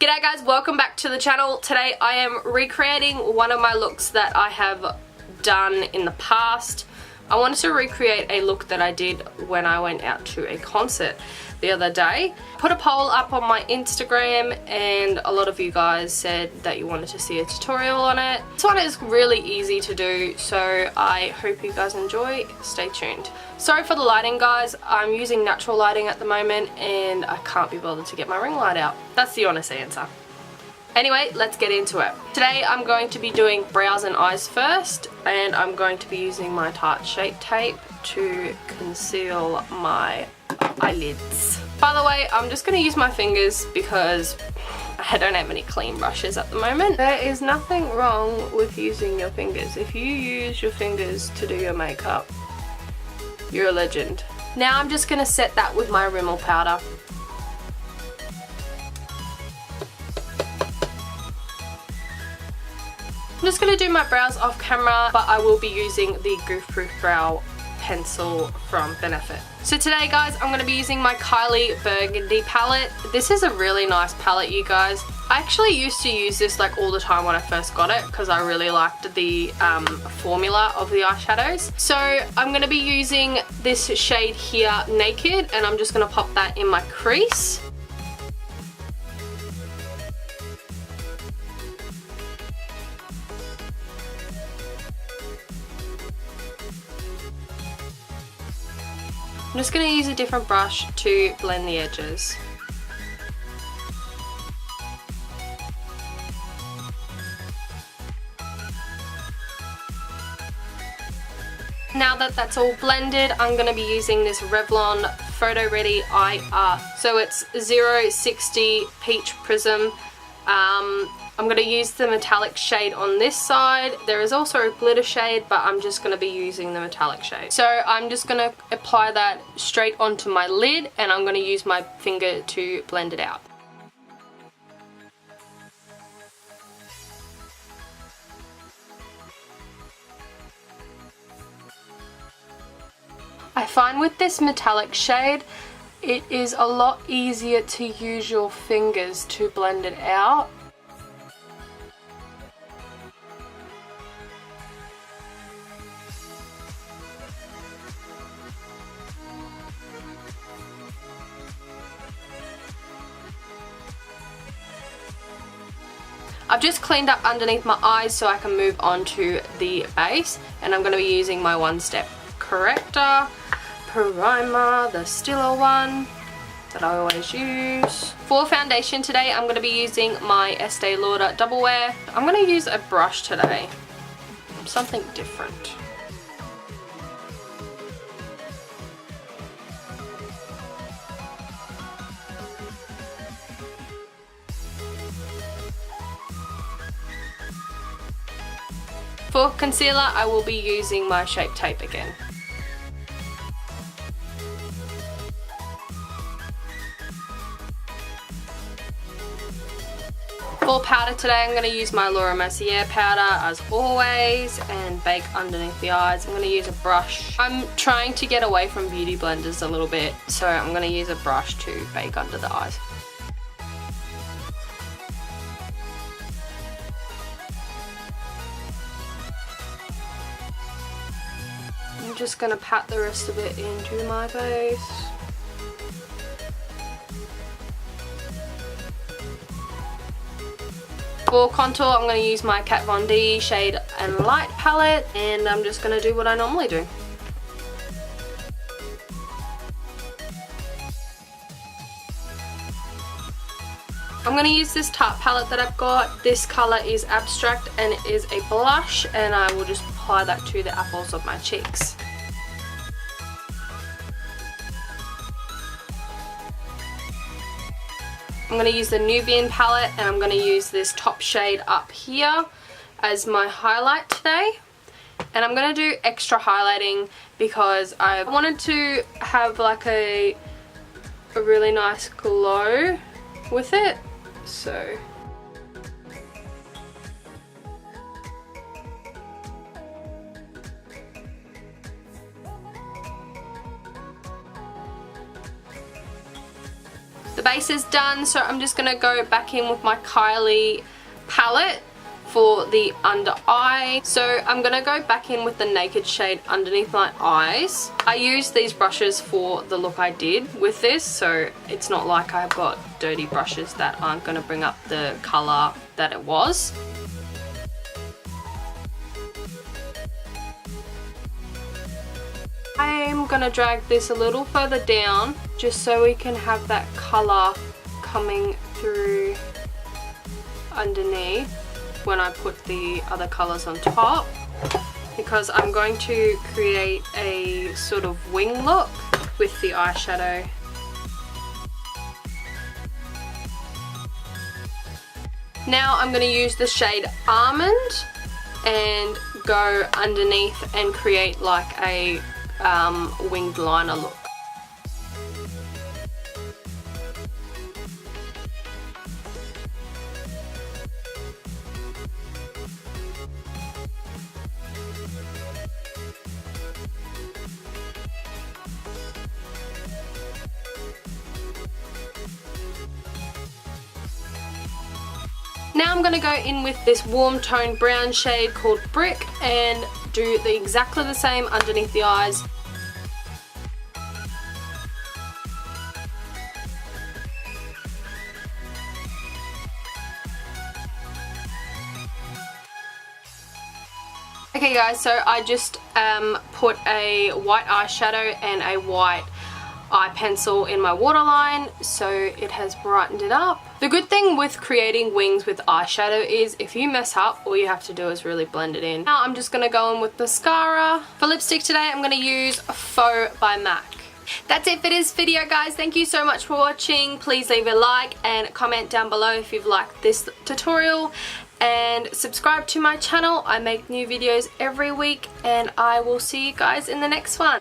G'day guys, welcome back to the channel. Today I am recreating one of my looks that I have done in the past. I wanted to recreate a look that I did when I went out to a concert the other day. Put a poll up on my Instagram and a lot of you guys said that you wanted to see a tutorial on it. This one is really easy to do, so I hope you guys enjoy. Stay tuned. Sorry for the lighting guys, I'm using natural lighting at the moment and I can't be bothered to get my ring light out. That's the honest answer. Anyway, let's get into it. Today I'm going to be doing brows and eyes first, and I'm going to be using my Tarte Shape Tape to conceal my eyelids. By the way, I'm just going to use my fingers because I don't have any clean brushes at the moment. There is nothing wrong with using your fingers. If you use your fingers to do your makeup, you're a legend. Now I'm just going to set that with my Rimmel powder. I'm just going to do my brows off camera, but I will be using the Goof Proof Brow pencil from Benefit. So today guys, I'm going to be using my Kylie Burgundy palette. This is a really nice palette, you guys. I actually used to use this like all the time when I first got it because I really liked the formula of the eyeshadows. So I'm going to be using this shade here, Naked, and I'm just going to pop that in my crease. I'm just going to use a different brush to blend the edges. Now that that's all blended, I'm going to be using this Revlon Photo Ready Eye Art. So it's 060 Peach Prism. I'm going to use the metallic shade on this side. There is also a glitter shade, but I'm just going to be using the metallic shade. So I'm just going to apply that straight onto my lid, and I'm going to use my finger to blend it out. I find with this metallic shade, it is a lot easier to use your fingers to blend it out. I've just cleaned up underneath my eyes so I can move on to the base, and I'm going to be using my One Step Corrector Primer, the Stiller one that I always use. For foundation today, I'm going to be using my Estee Lauder Double Wear. I'm going to use a brush today, something different. For concealer, I will be using my Shape Tape again. For powder today, I'm going to use my Laura Mercier powder as always and bake underneath the eyes. I'm going to use a brush. I'm trying to get away from beauty blenders a little bit, so I'm going to use a brush to bake under the eyes. I'm just going to pat the rest of it into my base. For contour, I'm going to use my Kat Von D Shade and Light palette, and I'm just going to do what I normally do. I'm going to use this Tarte palette that I've got. This colour is Abstract and it is a blush, and I will just apply that to the apples of my cheeks. I'm going to use the Nubian palette, and I'm going to use this top shade up here as my highlight today. And I'm going to do extra highlighting because I wanted to have like a really nice glow with it. So The base is done, so I'm just going to go back in with my Kylie palette for the under eye. So I'm going to go back in with the Naked shade underneath my eyes. I used these brushes for the look I did with this, so it's not like I've got dirty brushes that aren't going to bring up the colour that it was. I'm going to drag this a little further down just so we can have that colour coming through underneath when I put the other colours on top, because I'm going to create a sort of wing look with the eyeshadow. Now I'm going to use the shade Almond and go underneath and create like a winged liner look. Now I'm going to go in with this warm tone brown shade called Brick and do exactly the same underneath the eyes. Okay guys, so I just put a white eyeshadow and a white eye pencil in my waterline, so it has brightened it up. The good thing with creating wings with eyeshadow is if you mess up, all you have to do is really blend it in. Now I'm just going to go in with mascara. For lipstick today, I'm going to use Faux by MAC. That's it for this video, guys. Thank you so much for watching. Please leave a like and comment down below if you've liked this tutorial, and subscribe to my channel. I make new videos every week, and I will see you guys in the next one.